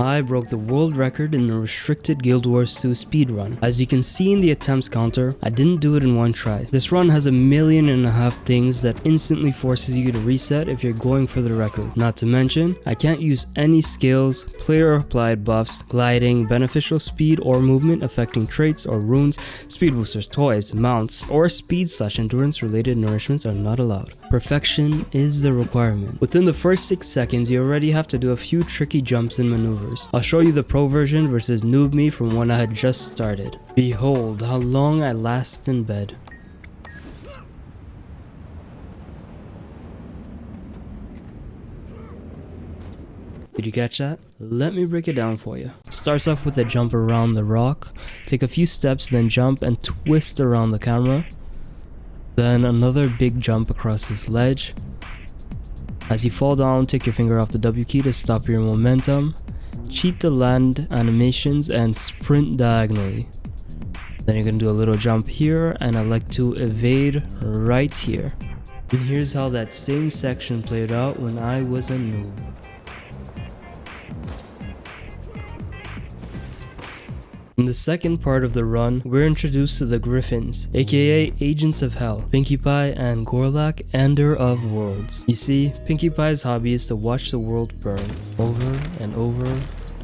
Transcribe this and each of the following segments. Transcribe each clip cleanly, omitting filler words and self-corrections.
I broke the world record in a restricted Guild Wars 2 speedrun. As you can see in the attempts counter, I didn't do it in one try. This run has 1.5 million things that instantly forces you to reset if you're going for the record. Not to mention, I can't use any skills, player applied buffs, gliding, beneficial speed or movement affecting traits or runes, speed boosters, toys, mounts, or speed/endurance related nourishments are not allowed. Perfection is the requirement. Within the first 6 seconds, you already have to do a few tricky jumps and maneuvers. I'll show you the pro version versus noob me from when I had just started. Behold how long I last in bed. Did you catch that? Let me break it down for you. Starts off with a jump around the rock, take a few steps, then jump and twist around the camera. Then another big jump across this ledge. As you fall down, take your finger off the W key to stop your momentum. Cheat the land animations and sprint diagonally. Then you're gonna do a little jump here, and I like to evade right here. And here's how that same section played out when I was a noob. In the second part of the run, we're introduced to the Griffins, aka Agents of Hell, Pinkie Pie and Gorlak, Ender of Worlds. You see, Pinkie Pie's hobby is to watch the world burn, over and over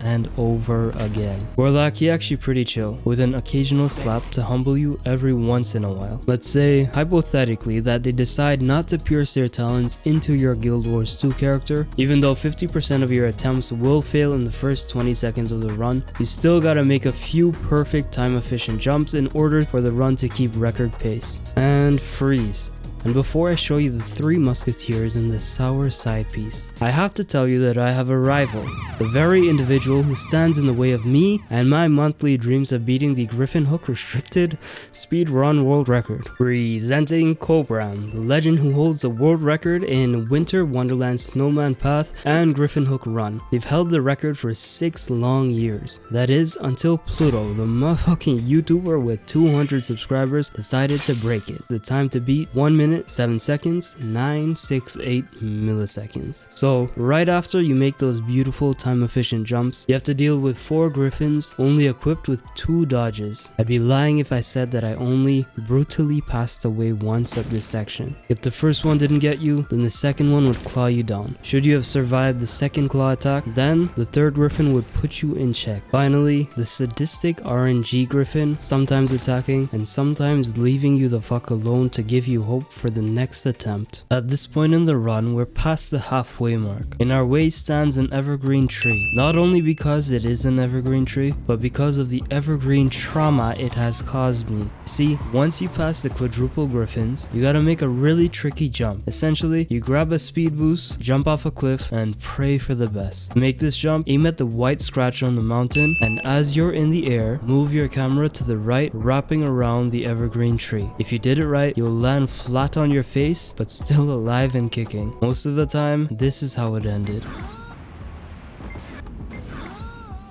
and over again. Gorlak, he actually pretty chill, with an occasional slap to humble you every once in a while. Let's say, hypothetically, that they decide not to pierce their talents into your Guild Wars 2 character. Even though 50% of your attempts will fail in the first 20 seconds of the run, you still gotta make a few perfect time efficient jumps in order for the run to keep record pace. And freeze. And before I show you the 3 musketeers in this sour side piece, I have to tell you that I have a rival, the very individual who stands in the way of me and my monthly dreams of beating the Griffin Hook restricted speedrun world record. Presenting Cobram, the legend who holds the world record in Winter Wonderland Snowman Path and Griffin Hook Run. They've held the record for 6 long years. That is, until Pluto, the motherfucking YouTuber with 200 subscribers, decided to break it. The time to beat 1 minute 7 seconds 968 milliseconds. So right after you make those beautiful time efficient jumps, you have to deal with 4 griffins only equipped with 2 dodges. I'd be lying if I said that I only brutally passed away once at this section. If the first one didn't get you, then the second one would claw you down. Should you have survived the second claw attack, then the third griffin would put you in check. Finally, the sadistic RNG griffin, sometimes attacking and sometimes leaving you the fuck alone to give you hope for the next attempt. At this point in the run, we're past the halfway mark. In our way stands an evergreen tree, not only because it is an evergreen tree, but because of the evergreen trauma it has caused me. See, once you pass the quadruple griffins, you gotta make a really tricky jump. Essentially, you grab a speed boost, jump off a cliff, and pray for the best. To make this jump, aim at the white scratch on the mountain, and as you're in the air, move your camera to the right, wrapping around the evergreen tree. If you did it right, you'll land flat on your face, but still alive and kicking. Most of the time, this is how it ended.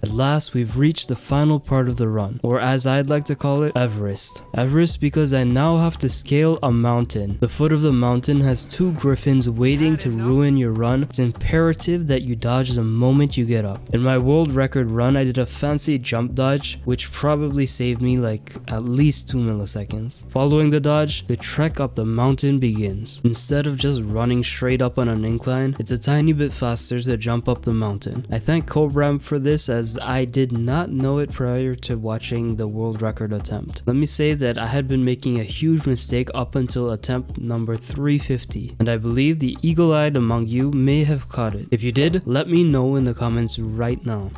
At last, we've reached the final part of the run, or as I'd like to call it, Everest. Everest because I now have to scale a mountain. The foot of the mountain has 2 griffins waiting to ruin your run. It's imperative that you dodge the moment you get up. In my world record run, I did a fancy jump dodge, which probably saved me like at least 2 milliseconds. Following the dodge, the trek up the mountain begins. Instead of just running straight up on an incline, it's a tiny bit faster to jump up the mountain. I thank Cobram for this, as I did not know it prior to watching the world record attempt. Let me say that I had been making a huge mistake up until attempt number 350, and I believe the eagle-eyed among you may have caught it. If you did, let me know in the comments right now.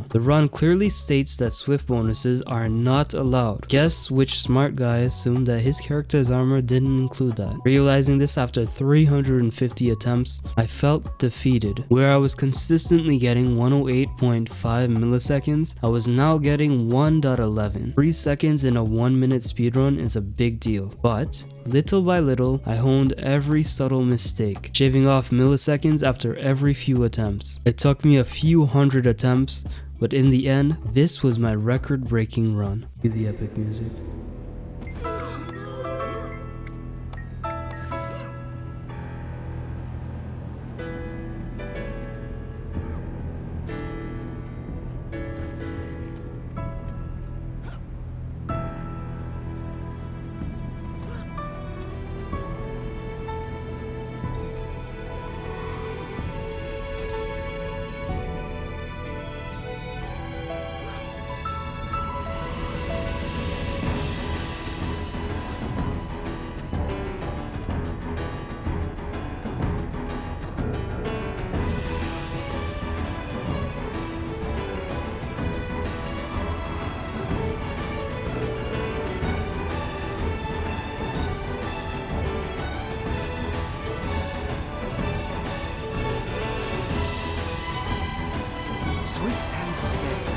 The run clearly states that swift bonuses are not allowed. Guess which smart guy assumed that his character's armor didn't include that. Realizing this after 350 attempts, I felt defeated. Where I was consistently getting 108.5 milliseconds, I was now getting 1.11. 3 seconds in a 1 minute speedrun is a big deal, but little by little, I honed every subtle mistake, shaving off milliseconds after every few attempts. It took me a few hundred attempts, but in the end, this was my record-breaking run. Cue the epic music. and steady.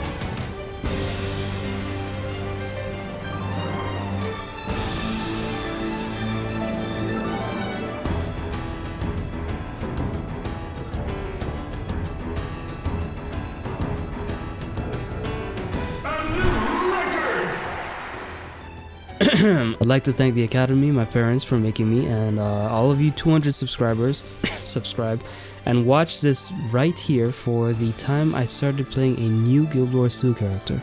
I'd like to thank the Academy, my parents for making me, and all of you 200 subscribers, subscribe, and watch this right here for the time I started playing a new Guild Wars 2 character.